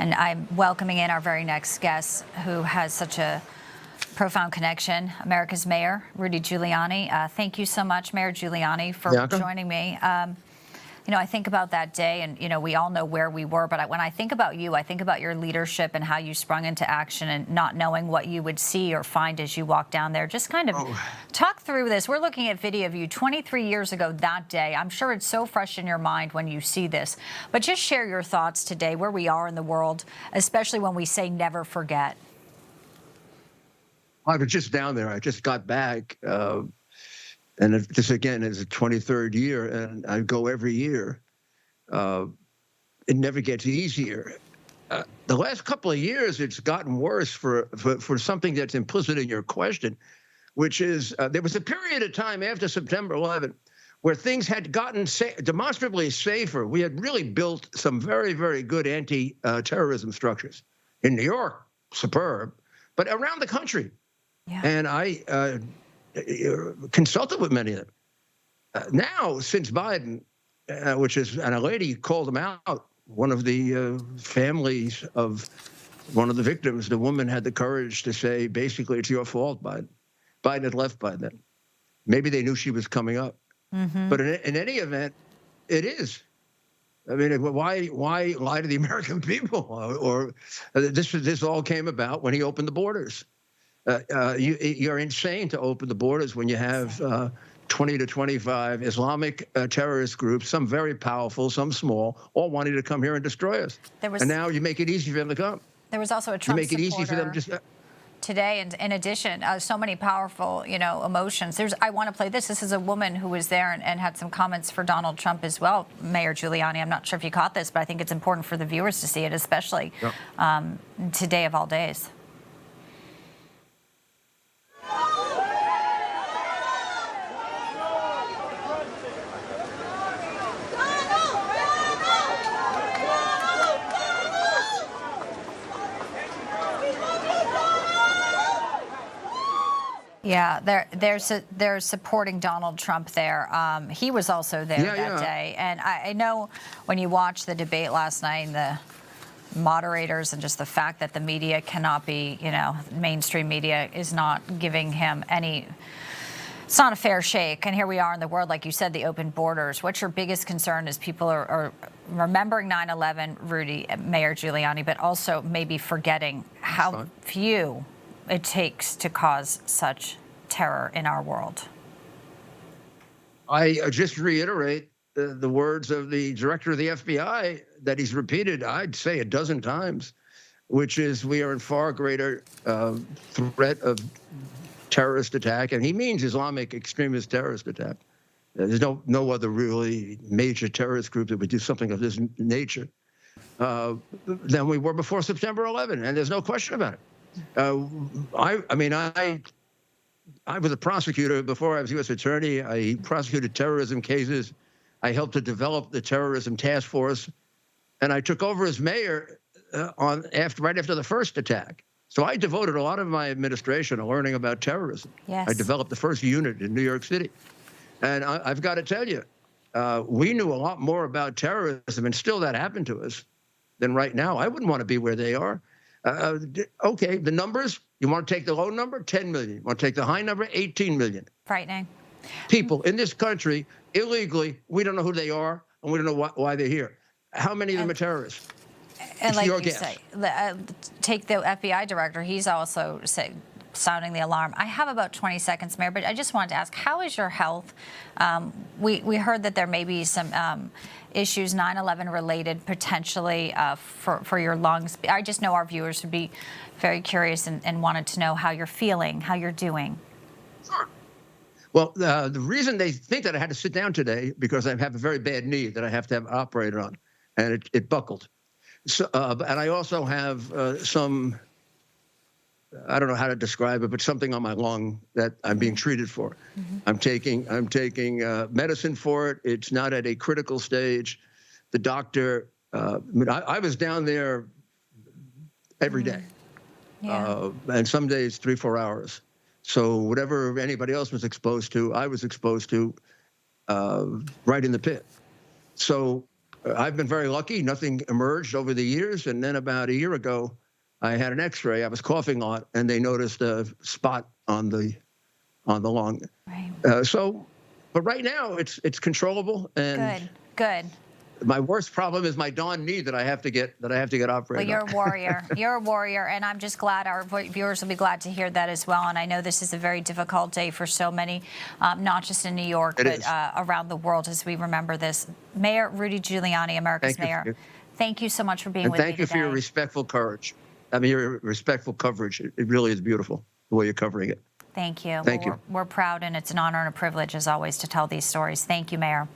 And I'm welcoming in our very next guest, who has such a profound connection, America's Mayor, Rudy Giuliani. Thank you so much, Mayor Giuliani, for joining me. I think about that day, and, we all know where we were, but when I think about you, I think about your leadership and how you sprung into action and not knowing what you would see or find as you walked down there. Just kind of talk through this. We're looking at video of you 23 years ago that day. I'm sure it's so fresh in your mind when you see this, but just share your thoughts today, where we are in the world, especially when we say never forget. I was just down there. I just got back. And this, again, is the 23rd year, and I go every year. It never gets easier. The last couple of years, it's gotten worse for something that's implicit in your question, which is there was a period of time after September 11 where things had gotten demonstrably safer. We had really built some very, very good anti-terrorism structures. In New York, superb, but around the country. Yeah. And I consulted with many of them. Now, since Biden, and a lady called him out, one of the families of one of the victims, the woman had the courage to say, basically, it's your fault, Biden. Biden had left by then. Maybe they knew she was coming up. Mm-hmm. But in any event, it is. I mean, why lie to the American people? Or this all came about when he opened the borders. You're insane to open the borders when you have 20 to 25 Islamic terrorist groups, some very powerful, some small, all wanting to come here and destroy us. And now you make it easy for them to come. There was also a Trump supporter. You make it easy for them just today, and in addition, so many powerful, emotions. I want to play this. This is a woman who was there and had some comments for Donald Trump as well, Mayor Giuliani. I'm not sure if you caught this, but I think it's important for the viewers to see it, especially today of all days. Yeah, they're supporting Donald Trump there. He was also there that day. And I know when you watched the debate last night, and the moderators and just the fact that the media cannot be, mainstream media is not giving him any, it's not a fair shake. And here we are in the world, like you said, the open borders. What's your biggest concern as people are remembering 9/11, Rudy, Mayor Giuliani, but also maybe forgetting how few it takes to cause such terror in our world? I just reiterate the words of the director of the FBI that he's repeated, I'd say a dozen times, which is we are in far greater threat of terrorist attack, and he means Islamic extremist terrorist attack. There's no other really major terrorist group that would do something of this nature than we were before September 11, and there's no question about it. I was a prosecutor before I was U.S. attorney. I prosecuted terrorism cases. I helped to develop the terrorism task force, and I took over as mayor right after the first attack. So I devoted a lot of my administration to learning about terrorism. Yes. I developed the first unit in New York City, and I've got to tell you, we knew a lot more about terrorism, and still that happened to us, than right now. I wouldn't want to be where they are. Okay, the numbers, you want to take the low number, 10 million. You want to take the high number, 18 million. Frightening. People in this country, illegally, we don't know who they are, and we don't know why they're here. How many of them are terrorists? And like you say, take the FBI director, he's also sounding the alarm. I have about 20 seconds, Mayor, but I just wanted to ask, how is your health? We heard that there may be some issues 9/11 related potentially for your lungs. I just know our viewers would be very curious and wanted to know how you're feeling, how you're doing. Sure. Well, the reason they think that I had to sit down today, because I have a very bad knee that I have to have operated on, and it buckled. So, and I also have some, I don't know how to describe it, but something on my lung that I'm being treated for. Mm-hmm. I'm taking medicine for it. It's not at a critical stage. The doctor, I was down there every day, and some days 3-4 hours. So whatever anybody else was exposed to, I was exposed to right in the pit. So I've been very lucky. Nothing emerged over the years. And then about a year ago, I had an X-ray. I was coughing a lot, and they noticed a spot on the lung. Right. But right now it's controllable. And Good. my worst problem is my darn knee that I have to get operated. Well, you're a warrior. You're a warrior, and I'm just glad our viewers will be glad to hear that as well. And I know this is a very difficult day for so many, not just in New York, but around the world as we remember this. Mayor Rudy Giuliani, America's mayor, thank you so much for being with me today. Thank you for your respectful courage. I mean, your respectful coverage. It really is beautiful the way you're covering it. Thank you. Thank you. We're proud, and it's an honor and a privilege, as always, to tell these stories. Thank you, Mayor.